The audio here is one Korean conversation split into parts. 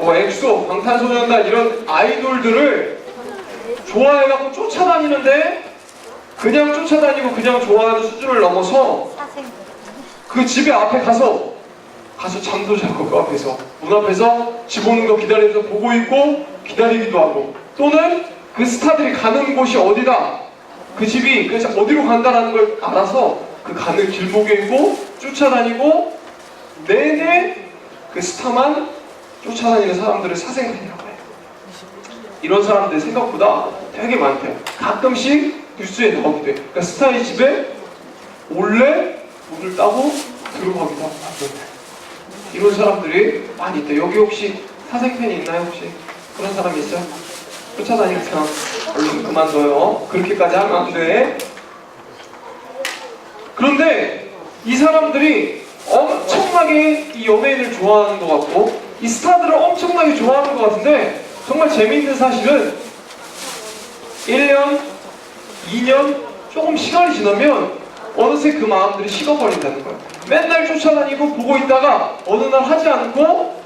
뭐 엑소, 방탄소년단 이런 아이돌들을 좋아해갖고 쫓아다니는데 그냥 쫓아다니고 그냥 좋아하는 수준을 넘어서 그 집에 앞에 가서 잠도 자고 그 앞에서 문 앞에서 집 오는 거 기다리면서 보고 있고 기다리기도 하고, 또는 그 스타들이 가는 곳이 어디다, 그 집이 그래서 어디로 간다라는 걸 알아서 그 가는 길목에 있고 쫓아다니고 내내 그 스타만 쫓아다니는 사람들을 사생팬이라고 해요. 이런 사람들 생각보다 되게 많대요. 가끔씩 뉴스에 나오기도 해요. 그러니까 스타의 집에 몰래 문을 따고 들어가기도 하고 이런 사람들이 많이 있대요. 여기 혹시 사생팬이 있나요? 혹시 그런 사람이 있어요? 쫓아다니는 사람 얼른 그만둬요. 그렇게까지 하면 안 돼. 그런데 이 사람들이 엄청나게 이 연예인을 좋아하는 것 같고 이 스타들을 엄청나게 좋아하는 것 같은데, 정말 재미있는 사실은 1년, 2년 조금 시간이 지나면 어느새 그 마음들이 식어버린다는 거예요. 맨날 쫓아다니고 보고 있다가 어느 날 하지 않고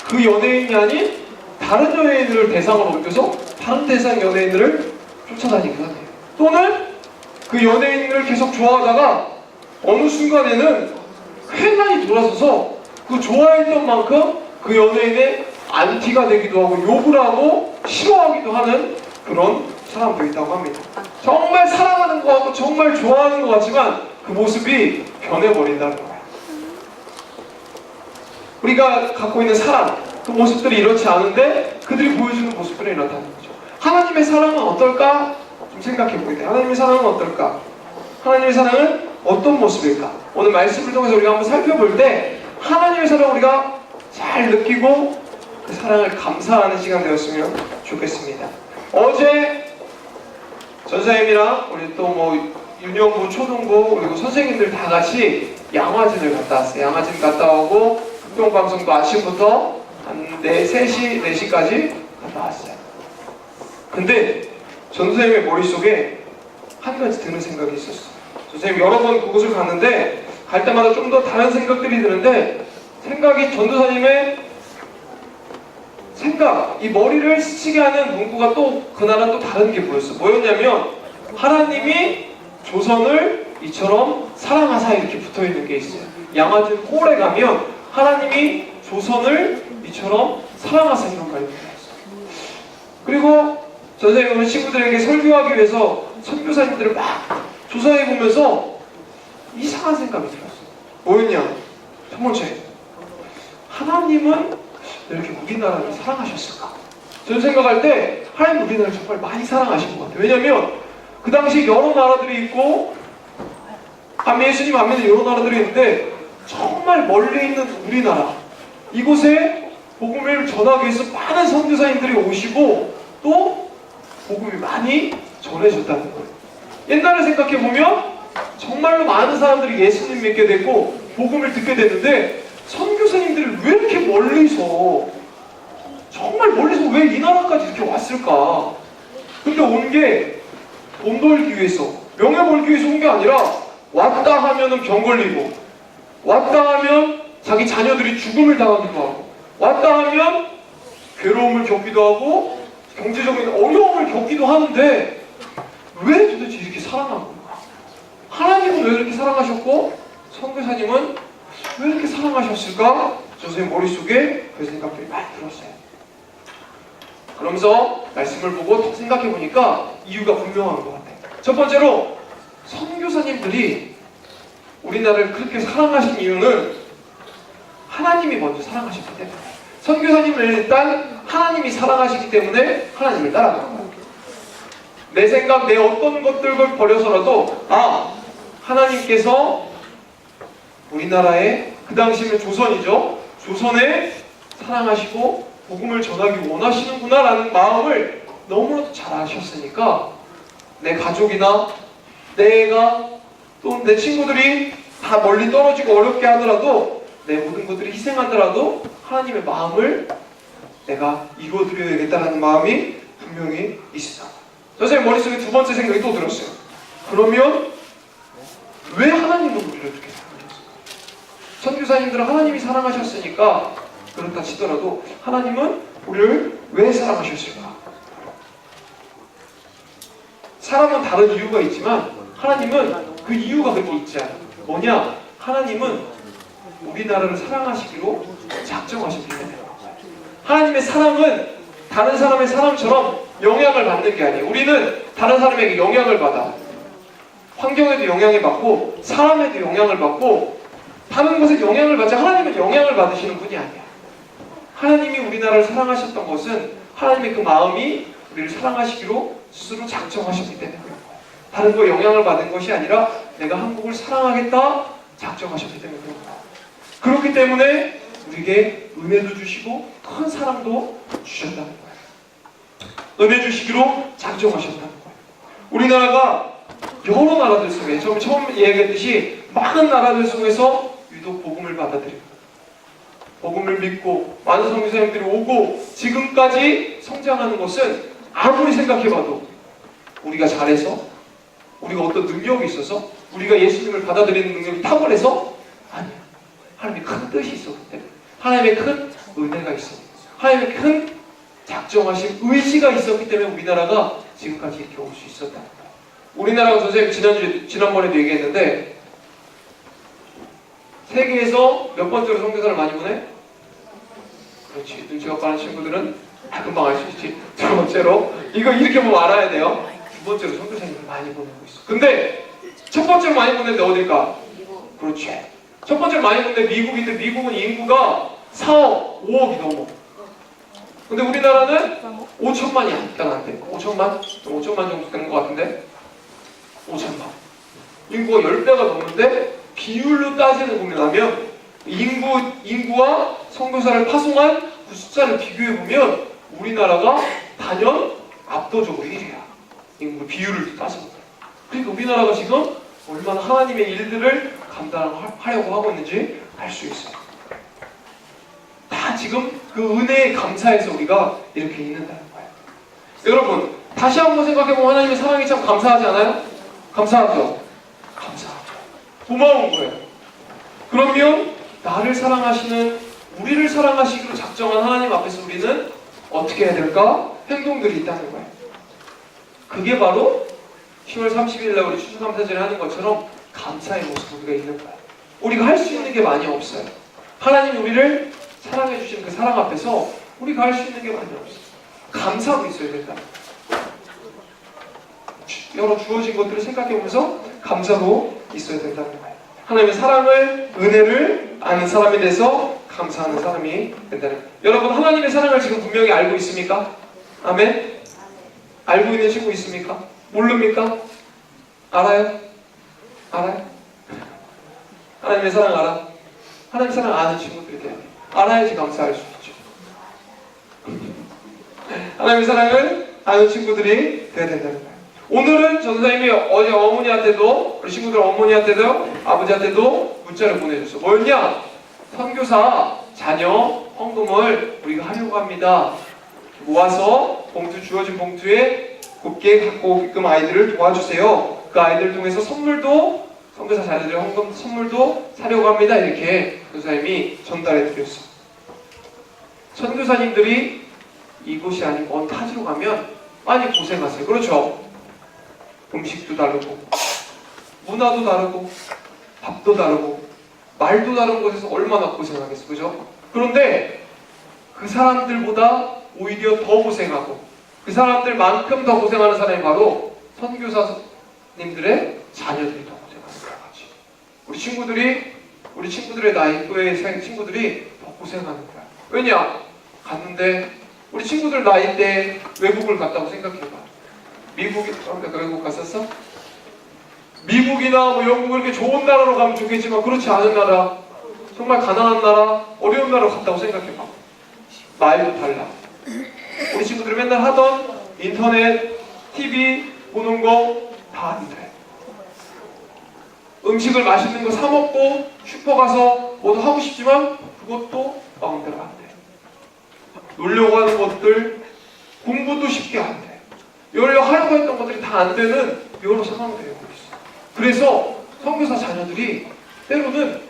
그 연예인이 아닌 다른 연예인들을 대상으로 옮겨서 다른 대상 연예인들을 쫓아다니기도 하네요. 또는 그 연예인을 계속 좋아하다가 어느 순간에는 횡단이 돌아서서 그 좋아했던 만큼 그 연예인의 안티가 되기도 하고 욕을 하고 싫어하기도 하는 그런 사람도 있다고 합니다. 정말 사랑하는 것 같고 정말 좋아하는 것 같지만 그 모습이 변해버린다는 거예요. 우리가 갖고 있는 사랑, 그 모습들이 이렇지 않은데 그들이 보여주는 모습들이 이렇다는 거죠. 하나님의 사랑은 어떨까? 좀 생각해보게 돼요. 하나님의 사랑은 어떨까? 하나님의 사랑은 어떤 모습일까? 오늘 말씀을 통해서 우리가 한번 살펴볼 때 하나님의 사랑을 우리가 잘 느끼고 그 사랑을 감사하는 시간 되었으면 좋겠습니다. 어제 전사님이랑 우리 또 뭐 유년부, 초등부 그리고 선생님들 다 같이 양화진을 갔다 왔어요. 양화진 갔다 오고 극동방송도 아침부터 한 3시, 4시까지 갔다 왔어요. 근데 전선생님의 머릿속에 한 가지 드는 생각이 있었어요. 선생님 여러 번 그곳을 갔는데 갈 때마다 좀 더 다른 생각들이 드는데, 생각이 전도사님의 생각, 이 머리를 스치게 하는 문구가 또 그날은 또 다른 게 보였어. 뭐였냐면 하나님이 조선을 이처럼 사랑하사 이렇게 붙어있는 게 있어요. 양화진 홀에 가면 하나님이 조선을 이처럼 사랑하사 이런 말이 들어있어요. 그리고 전생님은 친구들에게 설교하기 위해서 선교사님들을 막 조사해보면서 이상한 생각이 들었어요. 뭐였냐? 첫 번째, 하나님은 왜 이렇게 우리나라를 사랑하셨을까? 저는 생각할 때 하나님 우리나라를 정말 많이 사랑하신 것 같아요. 왜냐면 그 당시 여러 나라들이 있고 예수님 안에는 여러 나라들이 있는데 정말 멀리 있는 우리나라, 이곳에 복음을 전하기 위해서 많은 선교사님들이 오시고 또 복음이 많이 전해졌다는 거예요. 옛날에 생각해보면 정말로 많은 사람들이 예수님 믿게 됐고 복음을 듣게 됐는데 선교사님들이 왜 이렇게 멀리서, 정말 멀리서 왜 이 나라까지 이렇게 왔을까? 근데 온 게 돈 벌기 위해서, 명예 벌기 위해서 온 게 아니라 왔다 하면은 병 걸리고, 왔다 하면 자기 자녀들이 죽음을 당하기도 하고, 왔다 하면 괴로움을 겪기도 하고 경제적인 어려움을 겪기도 하는데 왜 도대체 이렇게 사랑한 건가? 하나님은 왜 이렇게 사랑하셨고 선교사님은 왜 이렇게 사랑하셨을까? 선생님 머릿속에 그 생각들이 많이 들었어요. 그러면서 말씀을 보고 더 생각해보니까 이유가 분명한 것 같아요. 첫 번째로 선교사님들이 우리나라를 그렇게 사랑하신 이유는 하나님이 먼저 사랑하셨기 때문에, 선교사님을 일단 하나님이 사랑하시기 때문에 하나님을 따라가는 거예요. 내 생각, 내 어떤 것들을 버려서라도 하나님께서 우리나라에, 그 당시면 조선이죠, 조선에 사랑하시고 복음을 전하기 원하시는구나 라는 마음을 너무나도 잘 아셨으니까 내 가족이나 내 애가 또 내 친구들이 다 멀리 떨어지고 어렵게 하더라도, 내 모든 것들이 희생하더라도 하나님의 마음을 내가 이루어드려야겠다는 마음이 분명히 있어요. 선생님 머릿속에 두 번째 생각이 또 들었어요. 그러면 왜 하나님은 우리를 이렇게 사랑하셨을까? 선교사님들은 하나님이 사랑하셨으니까 그렇다 치더라도 하나님은 우리를 왜 사랑하셨을까? 사람은 다른 이유가 있지만 하나님은 그 이유가 그렇게 있지 않아요. 뭐냐? 하나님은 우리나라를 사랑하시기로 작정하셨기 때문에. 하나님의 사랑은 다른 사람의 사랑처럼 영향을 받는 게 아니에요. 우리는 다른 사람에게 영향을 받아. 환경에도 영향을 받고 사람에도 영향을 받고 다른 것에 영향을 받지. 하나님은 영향을 받으시는 분이 아니야. 하나님이 우리나라를 사랑하셨던 것은 하나님의 그 마음이 우리를 사랑하시기로 스스로 작정하셨기 때문에 그런 거예요. 다른 거에 영향을 받은 것이 아니라 내가 한국을 사랑하겠다 작정하셨기 때문에 그런 거예요. 그렇기 때문에 우리에게 은혜도 주시고 큰 사랑도 주셨다는 거예요. 은혜 주시기로 작정하셨다는 거예요. 우리나라가 여러 나라들 속에 처음 얘기했듯이 많은 나라들 속에서 유독 복음을 받아들이고 복음을 믿고 많은 선교사님들이 오고 지금까지 성장하는 것은 아무리 생각해봐도 우리가 잘해서 우리가 어떤 능력이 있어서 우리가 예수님을 받아들이는 능력이 탁월해서 아니야. 하나님의 큰 뜻이 있었기 때문에 하나님의 큰 은혜가 있어 하나님의 큰 작정하신 의지가 있었기 때문에 우리나라가 지금까지 이렇게 올 수 있었다. 우리나라가 선생님 지난번에도 얘기했는데 세계에서 몇 번째로 선교사를 많이 보내? 그렇지. 눈치가 빠른 친구들은 금방 알 수 있지. 두 번째로 이거 이렇게 보면 알아야 돼요. 두 번째로 선교사님을 많이 보내고 있어. 근데 첫 번째로 많이 보내는데 어딜까? 그렇지. 첫 번째로 많이 보내는데 미국인데 미국은 인구가 4억, 5억이 넘어. 근데 우리나라는 5천만이야. 일단 안 돼. 5천만? 5천만 정도 되는 것 같은데 5천만. 인구가 10배가 넘는데 비율로 따지는 보면 인구와 선교사를 파송한 그 숫자를 비교해보면 우리나라가 단연 압도적으로 1위야. 인구 비율을 따지면. 그러니까 우리나라가 지금 얼마나 하나님의 일들을 감당하려고 하고 있는지 알 수 있어요. 다 지금 그 은혜에 감사해서 우리가 이렇게 있는다는 거예요. 여러분 다시 한번 생각해보면 하나님의 사랑이 참 감사하지 않아요? 감사하죠? 감사하죠. 고마운 거예요. 그러면 나를 사랑하시는 우리를 사랑하시기로 작정한 하나님 앞에서 우리는 어떻게 해야 될까? 행동들이 있다는 거예요. 그게 바로 10월 30일 날 우리 추수감사절에 하는 것처럼 감사의 모습 우리가 있는 거예요. 우리가 할 수 있는 게 많이 없어요. 하나님이 우리를 사랑해 주시는 그 사랑 앞에서 우리가 할 수 있는 게 많이 없어요. 감사하고 있어야 된다. 여러 주어진 것들을 생각해보면서 감사로 있어야 된다는 거예요. 하나님의 사랑을, 은혜를 아는 사람이 돼서 감사하는 사람이 된다는 거예요. 여러분 하나님의 사랑을 지금 분명히 알고 있습니까? 아멘? 알고 있는 친구 있습니까? 모릅니까? 알아요? 알아요? 하나님의 사랑 알아? 하나님의 사랑 아는 친구들이 돼야 돼요. 알아야지 감사할 수 있죠. 하나님의 사랑을 아는 친구들이 돼야 된다는 거예요. 오늘은 전사님이 어제 어머니한테도 우리 친구들 어머니한테도 아버지한테도 문자를 보내줬어. 뭐였냐? 선교사 자녀 헌금을 우리가 하려고 합니다. 모아서 주어진 봉투에 곱게 갖고 오게끔 아이들을 도와주세요. 그 아이들을 통해서 선물도 선교사 자녀들의 헌금 선물도 사려고 합니다. 이렇게 교사님이 전달해 드렸어. 선교사님들이 이곳이 아닌 먼 타지로 가면 많이 고생하세요. 그렇죠? 음식도 다르고 문화도 다르고 밥도 다르고 말도 다른 곳에서 얼마나 고생하겠어. 그죠? 그런데 그 사람들보다 오히려 더 고생하고 그 사람들만큼 더 고생하는 사람이 바로 선교사님들의 자녀들이 더 고생하는 거야. 같이. 우리 친구들의 나이 또의 친구들이 더 고생하는 거야. 왜냐? 갔는데 우리 친구들 나이 때 외국을 갔다고 생각해봐. 외국 갔었어? 미국이나 뭐 영국 이렇게 좋은 나라로 가면 좋겠지만 그렇지 않은 나라, 정말 가난한 나라, 어려운 나라로 갔다고 생각해봐. 나이도 달라. 우리 친구들이 맨날 하던 인터넷, TV 보는 거 다 안 돼. 음식을 맛있는 거 사 먹고 슈퍼 가서 뭐도 하고 싶지만 그것도 마음대로 안 돼. 놀려고 하는 것들, 공부도 쉽게 안 돼. 여러 하려고 했던 것들이 다 안 되는 여러 상황들이 오고 있어. 그래서 선교사 자녀들이 때로는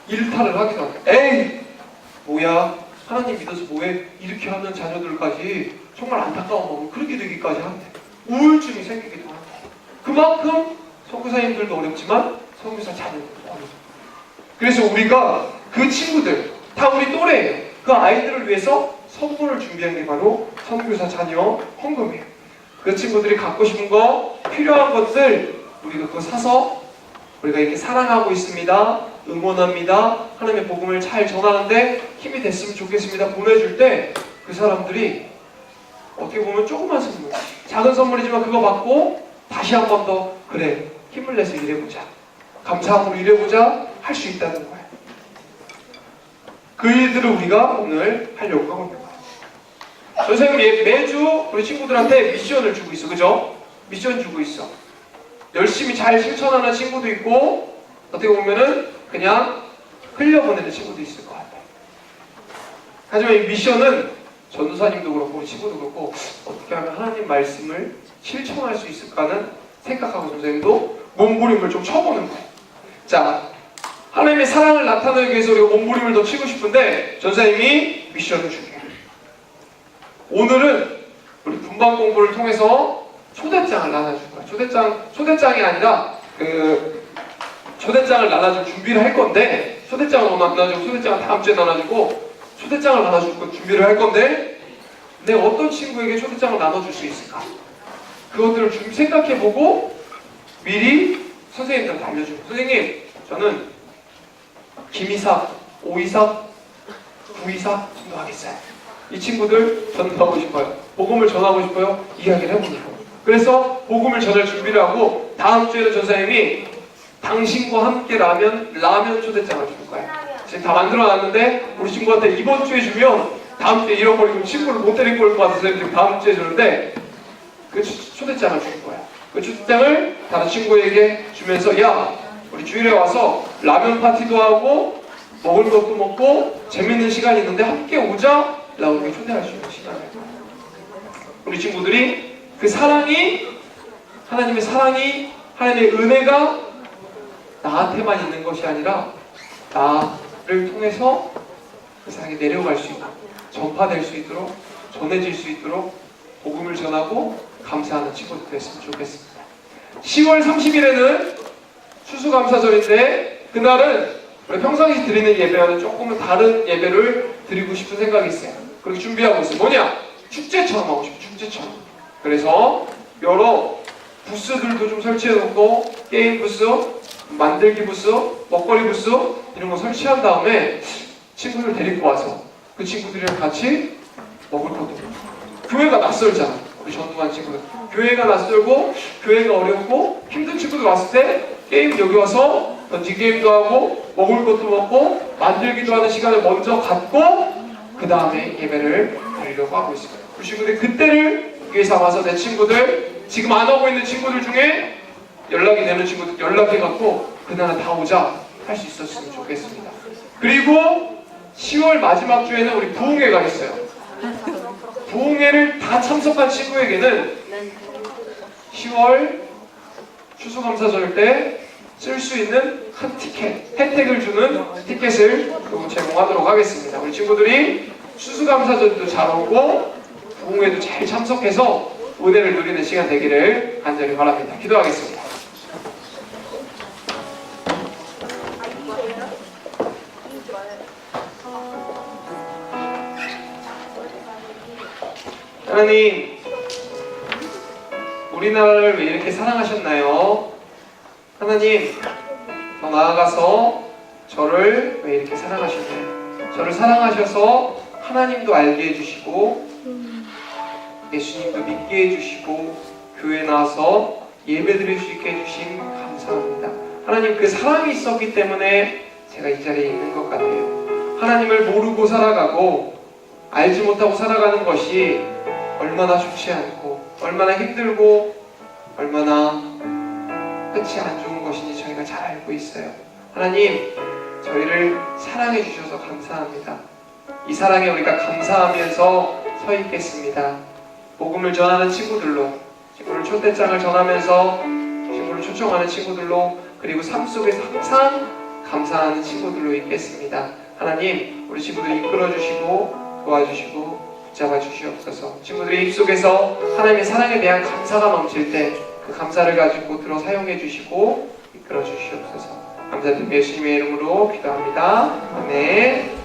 일탈을 하기도 하고, 에이 뭐야? 하나님 믿어서 뭐해? 이렇게 하는 자녀들까지 정말 안타까운 마음을 그렇게 되기까지 한대. 우울증이 생기기도 한대. 그만큼 선교사님들도 어렵지만 선교사 자녀들도 어렵고. 그래서 우리가 그 친구들, 다 우리 또래예요. 그 아이들을 위해서 선물을 준비한 게 바로 선교사 자녀 헌금이에요. 그 친구들이 갖고 싶은 거, 필요한 것들 우리가 그거 사서 우리가 이렇게 사랑하고 있습니다, 응원합니다, 하나님의 복음을 잘 전하는데 힘이 됐으면 좋겠습니다 보내줄 때 그 사람들이 어떻게 보면 조그만 선물, 작은 선물이지만 그거 받고 다시 한 번 더 그래, 힘을 내서 일해보자, 감사함으로 일해보자 할 수 있다는 거예요. 그 일들을 우리가 오늘 하려고 하고 있는 거예요. 선생님이 매주 우리 친구들한테 미션을 주고 있어. 그죠? 미션 주고 있어. 열심히 잘 실천하는 친구도 있고 어떻게 보면은 그냥 흘려보내는 친구도 있을 것 같아요. 하지만 이 미션은 전도사님도 그렇고 우리 친구도 그렇고 어떻게 하면 하나님 말씀을 실천할 수 있을까는 생각하고 선생님도 몸부림을 좀 쳐보는 거예요. 자, 하나님의 사랑을 나타내기 위해서 우리가 몸부림을 더 치고 싶은데 전사님이 미션을 줄게요. 오늘은 우리 분방 공부를 통해서 초대장을 나눠줄 거예요. 초대장이 아니라 초대장을 나눠줄 준비를 할 건데, 초대장을 오늘 안 나눠주고 초대장을 다음 주에 나눠주고 초대장을 나눠줄 거 준비를 할 건데, 내가 어떤 친구에게 초대장을 나눠줄 수 있을까? 그것들을 좀 생각해보고 미리 선생님들한테 알려줘요. 선생님, 저는 김이사, 오이사, 구이사 전도하겠어요. 이 친구들 전도하고 싶어요. 복음을 전하고 싶어요. 이야기를 해보냐고. 그래서 복음을 전할 준비를 하고 다음 주에는 전사님이 당신과 함께 라면 초대장을 줄 거예요. 지금 다 만들어놨는데 우리 친구한테 이번 주에 주면 다음 주에 잃어버리고 친구를 못 데리고 올 것 같아서 지금 다음 주에 주는데 그 초대장을 줄 거예요. 그 초대장을 다른 친구에게 주면서 야, 우리 주일에 와서 라면 파티도 하고 먹을 것도 먹고 재밌는 시간이 있는데 함께 오자 라고 초대할 수 있는 시간이에요. 우리 친구들이 그 사랑이, 하나님의 사랑이, 하나님의 은혜가 나한테만 있는 것이 아니라 나를 통해서 그 사랑이 내려갈 수 있고 전파될 수 있도록, 전해질 수 있도록 복음을 전하고 감사하는 친구들 됐으면 좋겠습니다. 10월 30일에는 추수감사절인데 그날은 우리 평상시 드리는 예배와는 조금은 다른 예배를 드리고 싶은 생각이 있어요. 그렇게 준비하고 있어요. 뭐냐? 축제처럼 하고 싶어요. 축제처럼. 그래서 여러 부스들도 좀 설치해놓고 게임 부스, 만들기 부스, 먹거리 부스 이런 거 설치한 다음에 친구들 데리고 와서 그 친구들이랑 같이 먹을 것도 교회가 낯설잖아. 우리 전도한 친구들 교회가 낯설고 교회가 어렵고 힘든 친구들 왔을 때 게임 여기 와서 던지 게임도 하고 먹을 것도 먹고 만들기도 하는 시간을 먼저 갖고 그 다음에 예배를 드리려고 하고 있습니다. 우리 친구들 그때를 위해 삼아서 내 친구들 지금 안 오고 있는 친구들 중에 연락이 되는 친구들 연락해갖고 그날은 다 오자 할 수 있었으면 좋겠습니다. 그리고 10월 마지막 주에는 우리 부흥회가 있어요. 부흥회를 다 참석한 친구에게는 10월 추수감사절 때 쓸 수 있는 한 티켓, 혜택을 주는 티켓을 제공하도록 하겠습니다. 우리 친구들이 추수감사절도 잘 오고 부흥회도 잘 참석해서 은혜를 누리는 시간 되기를 간절히 바랍니다. 기도하겠습니다. 하나님, 우리나라를 왜 이렇게 사랑하셨나요? 하나님, 더 나아가서 저를 왜 이렇게 사랑하셨나요? 저를 사랑하셔서 하나님도 알게 해주시고 예수님도 믿게 해주시고 교회에 나와서 예배 드릴 수 있게 해주신 감사합니다. 하나님, 그 사랑이 있었기 때문에 제가 이 자리에 있는 것 같아요. 하나님을 모르고 살아가고 알지 못하고 살아가는 것이 얼마나 좋지 않고 얼마나 힘들고 얼마나 끝이 안 좋은 것인지 저희가 잘 알고 있어요. 하나님, 저희를 사랑해 주셔서 감사합니다. 이 사랑에 우리가 감사하면서 서 있겠습니다. 복음을 전하는 친구들로, 친구를 초대장을 전하면서 친구를 초청하는 친구들로, 그리고 삶 속에서 항상 감사하는 친구들로 있겠습니다. 하나님 우리 친구들 이끌어 주시고 도와주시고 붙잡아 주시옵소서. 친구들의 입속에서 하나님의 사랑에 대한 감사가 넘칠 때 그 감사를 가지고 들어 사용해 주시고 이끌어 주시옵소서. 감사드리며 예수님의 이름으로 기도합니다. 아멘.